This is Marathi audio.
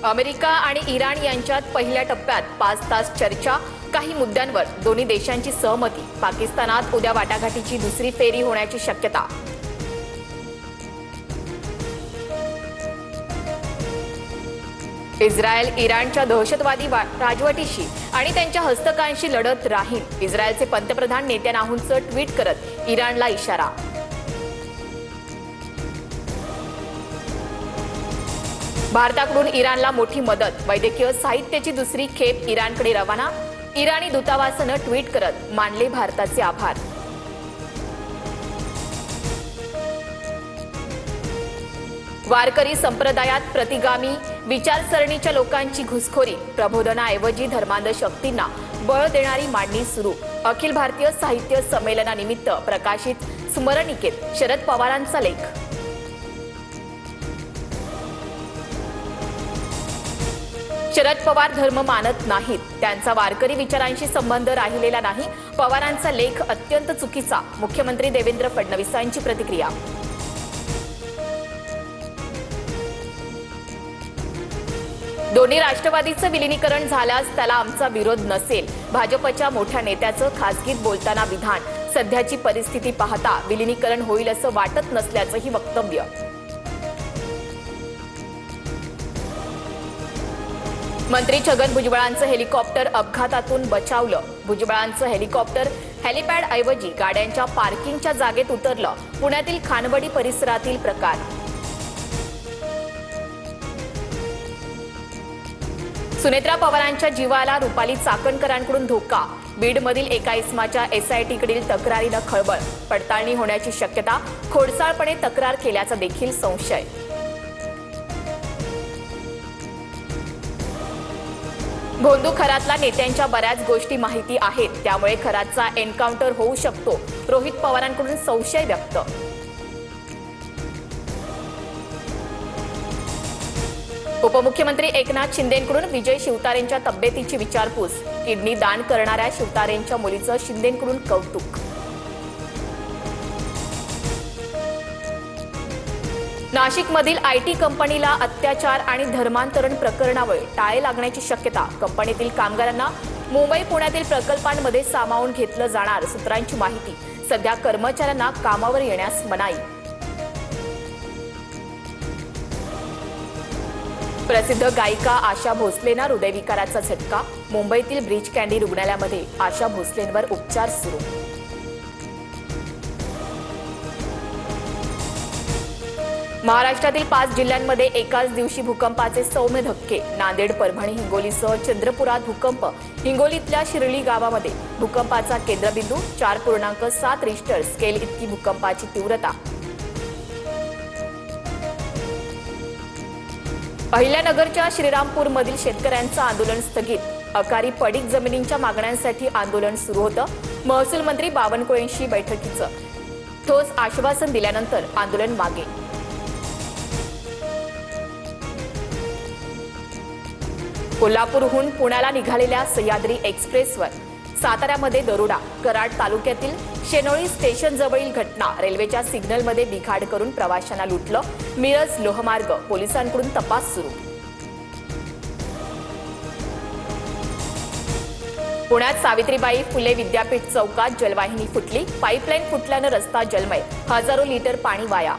अमेरिका आणि इराण यांच्यात पहिल्या टप्प्यात 5 तास चर्चा, काही मुद्द्यांवर दोन्ही देशांची सहमती। पाकिस्तानात उद्या वाटाघाटीची दुसरी फेरी होण्याची शक्यता। इस्रायल इराणच्या दहशतवादी राजवटीशी आणि त्यांच्या हस्तकांशी लढत राहील। इस्रायलचे पंतप्रधान नेत्यानाहूंचं ट्विट करत इराणला इशारा। भारताकडून इराणला मोठी मदत, वैद्यकीय साहित्याची दुसरी खेप इराणकडे रवाना। इराणी दूतावासानं ट्विट करत मानले भारताचे आभार। वारकरी संप्रदायात प्रतिगामी विचारसरणीच्या लोकांची घुसखोरी, प्रबोधनाऐवजी धर्मांध शक्तींना बळ देणारी मांडणी सुरू। अखिल भारतीय साहित्य संमेलनानिमित्त प्रकाशित स्मरणिकेत शरद पवारांचा लेख। शरद पवार धर्म मानत नाहीत, त्यांचा वारकरी विचारांशी संबंध राहिलेला नाही। पवारांचा लेख अत्यंत चुकीचा, मुख्यमंत्री देवेंद्र फडणवीसांची प्रतिक्रिया। दोन्ही राष्ट्रवादीचं विलीनीकरण झाल्यास त्याला आमचा विरोध नसेल, भाजपच्या मोठ्या नेत्याचं खासगीत बोलताना विधान। सध्याची परिस्थिती पाहता विलीनीकरण होईल असं वाटत नसल्याचंही वक्तव्य। मंत्री छगन भुजबळांचं हेलिकॉप्टर अपघातातून बचावलं। भुजबळांचं हेलिकॉप्टर हेलिपॅड ऐवजी गाड्यांच्या पार्किंगच्या जागेत उतरलं। पुण्यातील खानवडी परिसरातील प्रकार। सुनेत्रा पवारांच्या जीवाला रुपाली चाकणकरांकडून धोका। बीडमधील एका इसमाच्या एसआयटीकडील तक्रारीनं खळबळ, पडताळणी होण्याची शक्यता। खोडसाळपणे तक्रार केल्याचा देखील संशय। भोंदू खरातला नेत्यांच्या बऱ्याच गोष्टी माहिती आहेत, त्यामुळे खरातचा एन्काउंटर होऊ शकतो, रोहित पवारांकडून संशय व्यक्त। उपमुख्यमंत्री एकनाथ शिंदेंकडून विजय शिवतारेंच्या तब्येतीची विचारपूस। किडनी दान करणाऱ्या शिवतारेंच्या मुलीचं शिंदेंकडून कौतुक। नाशिकमधील आयटी कंपनीला अत्याचार आणि धर्मांतरण प्रकरणामुळे टाळे लागण्याची शक्यता। कंपनीतील कामगारांना मुंबई पुण्यातील प्रकल्पांमध्ये सामावून घेतलं जाणार, सूत्रांची माहिती। सध्या कर्मचाऱ्यांना कामावर येण्यास मनाई। प्रसिद्ध गायिका आशा भोसलेंना हृदयविकाराचा झटका। मुंबईतील ब्रीच कँडी रुग्णालयामध्ये आशा भोसलेंवर उपचार सुरू। महाराष्ट्रातील 5 जिल्ह्यांमध्ये एकाच दिवशी भूकंपाचे सौम्य धक्के। नांदेड, परभणी, हिंगोलीसह चंद्रपुरात भूकंप। हिंगोलीतल्या शिरली गावामध्ये भूकंपाचा केंद्रबिंदू। 4.7 रिश्टर स्केल इतकी भूकंपाची तीव्रता। अहिल्यानगरच्या श्रीरामपूरमधील शेतकऱ्यांचं आंदोलन स्थगित। अकारी पडीक जमिनींच्या मागण्यांसाठी आंदोलन सुरू होतं। महसूल मंत्री बावनकुळेंशी बैठकीचं ठोस आश्वासन दिल्यानंतर आंदोलन मागे। कोल्हापूरहून पुण्याला निघालेल्या सह्याद्री एक्सप्रेसवर साताऱ्यामध्ये दरोडा। कराड तालुक्यातील शेनोळी स्टेशनजवळील घटना। रेल्वेच्या सिग्नलमध्ये बिघाड करून प्रवाशांना लुटलं। मिरज लोहमार्ग पोलिसांकडून तपास सुरू। पुण्यात सावित्रीबाई फुले विद्यापीठ चौकात जलवाहिनी फुटली। पाईपलाईन फुटल्यानं रस्ता जलमय, हजारो लिटर पाणी वाया।